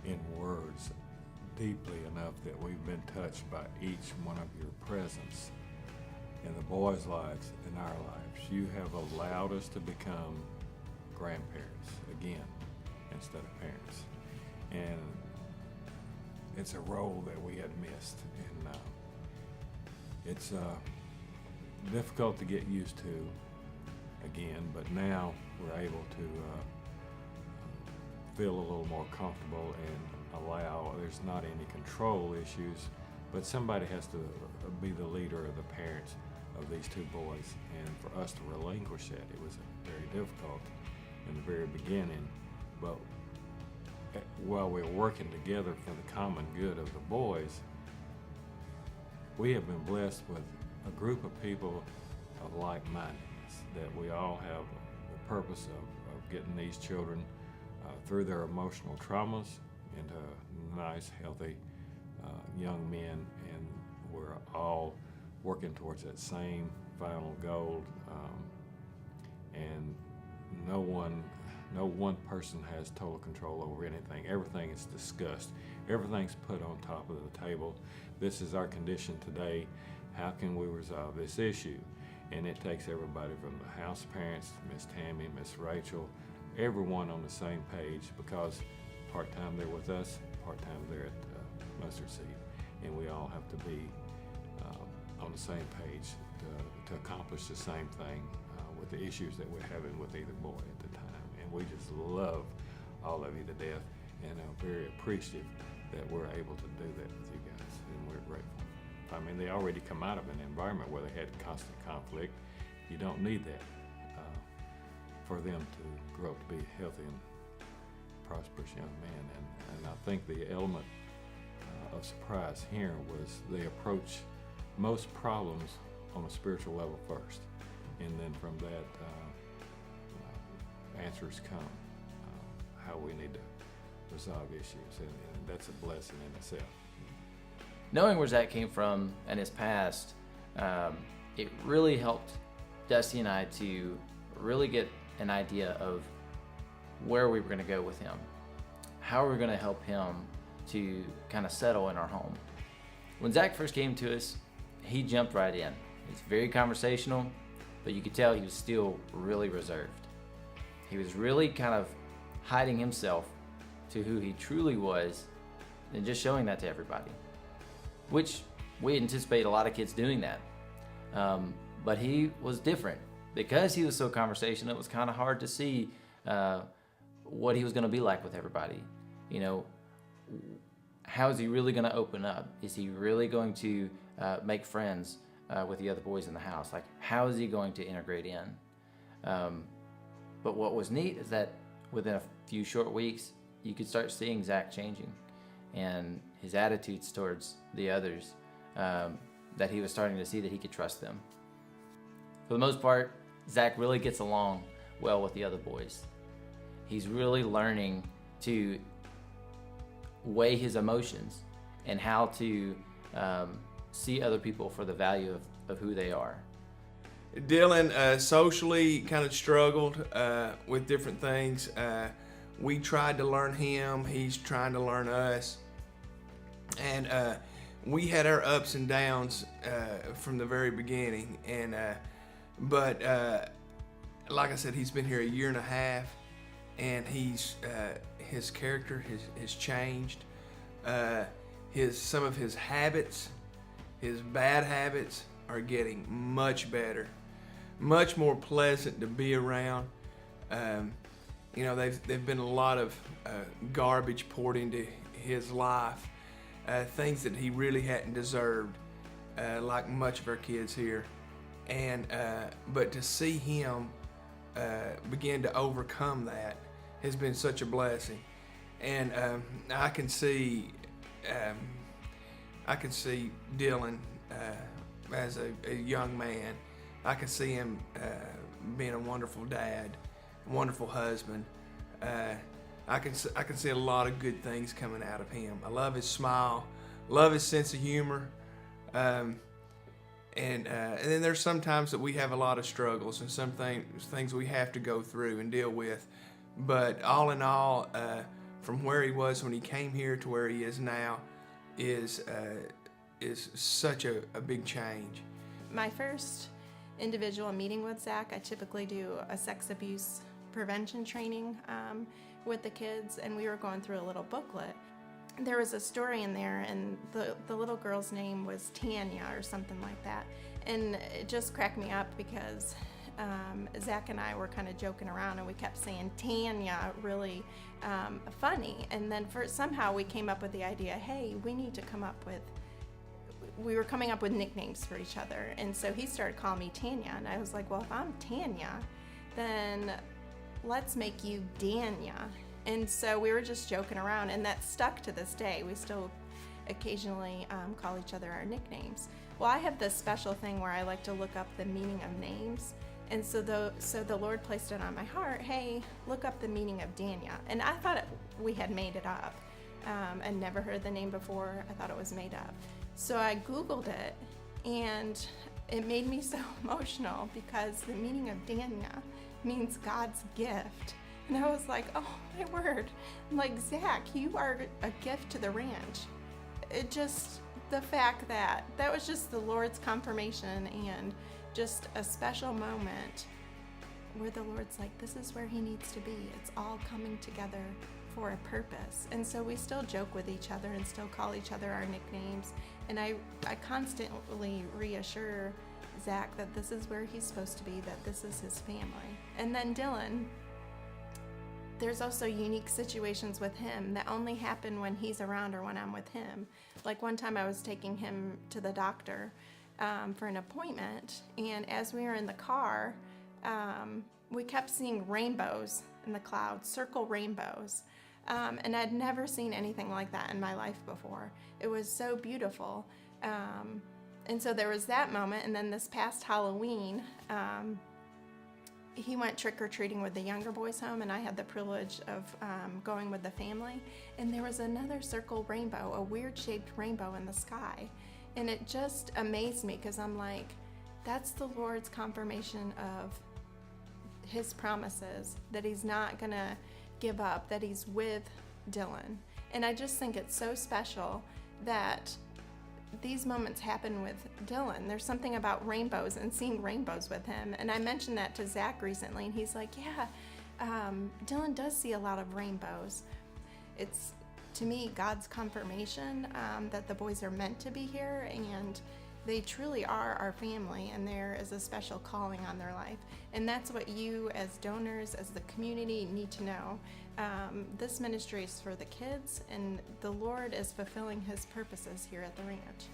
in words deeply enough that we've been touched by each one of your presence in the boys' lives, in our lives. You have allowed us to become grandparents again instead of parents. And it's a role that we had missed. And it's difficult to get used to again, but now we're able to feel a little more comfortable and allow, there's not any control issues, but somebody has to be the leader of the parents of these two boys. And for us to relinquish that, it was very difficult in the very beginning, but while we're working together for the common good of the boys, we have been blessed with a group of people of like-mindedness, that we all have the purpose of getting these children through their emotional traumas into nice, healthy young men, and we're all working towards that same final goal. And no one person has total control over anything. Everything is discussed. Everything's put on top of the table. This is our condition today. How can we resolve this issue? And it takes everybody from the house parents, Miss Tammy, Miss Rachel, everyone on the same page, because part-time they're with us, part-time they're at Mustard Seed, and we all have to be on the same page to accomplish the same thing with the issues that we're having with either boy at the time. And we just love all of you to death, and I'm very appreciative that we're able to do that with you guys, and we're grateful. I mean, they already come out of an environment where they had constant conflict. You don't need that for them to grow up to be a healthy and prosperous young man. And I think the element of surprise here was they approach most problems on a spiritual level first, and then from that answers come, how we need to resolve issues, and that's a blessing in itself. Knowing where Zach came from and his past, it really helped Dusty and I to really get an idea of where we were going to go with him, how we were going to help him to kind of settle in our home. When Zach first came to us, he jumped right in. He's very conversational, but you could tell he was still really reserved. He was really kind of hiding himself to who he truly was and just showing that to everybody, which we anticipate a lot of kids doing that. But he was different. Because he was so conversational, it was kind of hard to see what he was going to be like with everybody. You know, how is he really going to open up? Is he really going to make friends with the other boys in the house? Like, how is he going to integrate in? But what was neat is that within a few short weeks, you could start seeing Zach changing, and his attitudes towards the others, that he was starting to see that he could trust them. For the most part, Zach really gets along well with the other boys. He's really learning to weigh his emotions and how to see other people for the value of who they are. Dylan socially kind of struggled with different things. We tried to learn him, he's trying to learn us. And we had our ups and downs from the very beginning. But like I said, he's been here a year and a half, and his character has changed. Some of his habits, his bad habits, are getting much better, much more pleasant to be around. They've been a lot of garbage poured into his life, things that he really hadn't deserved, like much of our kids here. But to see him begin to overcome that has been such a blessing. And I can see Dylan as a young man. I can see him being a wonderful dad, a wonderful husband. I can see a lot of good things coming out of him. I love his smile, love his sense of humor. And then there's some times that we have a lot of struggles and some things we have to go through and deal with. But all in all, from where he was when he came here to where he is now is such a big change. My first individual meeting with Zach, I typically do a sex abuse prevention training with the kids, and we were going through a little booklet. There was a story in there, and the little girl's name was Tanya or something like that, and it just cracked me up because Zach and I were kind of joking around, and we kept saying Tanya, really funny, and then somehow we came up with the idea, hey, we need to come up with, we were coming up with nicknames for each other, and so he started calling me Tanya, and I was like, well, if I'm Tanya, then let's make you Danya. And so we were just joking around, and that stuck to this day. We still occasionally call each other our nicknames. Well, I have this special thing where I like to look up the meaning of names, and so the Lord placed it on my heart, hey, look up the meaning of Danya. And I thought we had made it up, and never heard the name before. I thought it was made up. So I Googled it, and it made me so emotional because the meaning of Danya means God's gift. And I was like, oh my word, like, Zach, you are a gift to the ranch. It just, the fact that was just the Lord's confirmation, and just a special moment where the Lord's like, this is where he needs to be. It's all coming together for a purpose. And so we still joke with each other and still call each other our nicknames. And I constantly reassure Zach that this is where he's supposed to be, that this is his family. And then Dylan, there's also unique situations with him that only happen when he's around or when I'm with him. Like one time I was taking him to the doctor for an appointment, and as we were in the car, we kept seeing rainbows in the clouds, circle rainbows. And I'd never seen anything like that in my life before. It was so beautiful. And so there was that moment, and then this past Halloween, he went trick-or-treating with the younger boys home, and I had the privilege of going with the family, and there was another circle rainbow, a weird-shaped rainbow in the sky, and it just amazed me because I'm like, that's the Lord's confirmation of his promises, that he's not gonna give up, that he's with Dylan. And I just think it's so special that these moments happen with Dylan. There's something about rainbows and seeing rainbows with him. And I mentioned that to Zach recently, and he's like, yeah, Dylan does see a lot of rainbows. It's, to me, God's confirmation that the boys are meant to be here, and they truly are our family, and there is a special calling on their life. And that's what you as donors, as the community, need to know. This ministry is for the kids, and the Lord is fulfilling his purposes here at the ranch.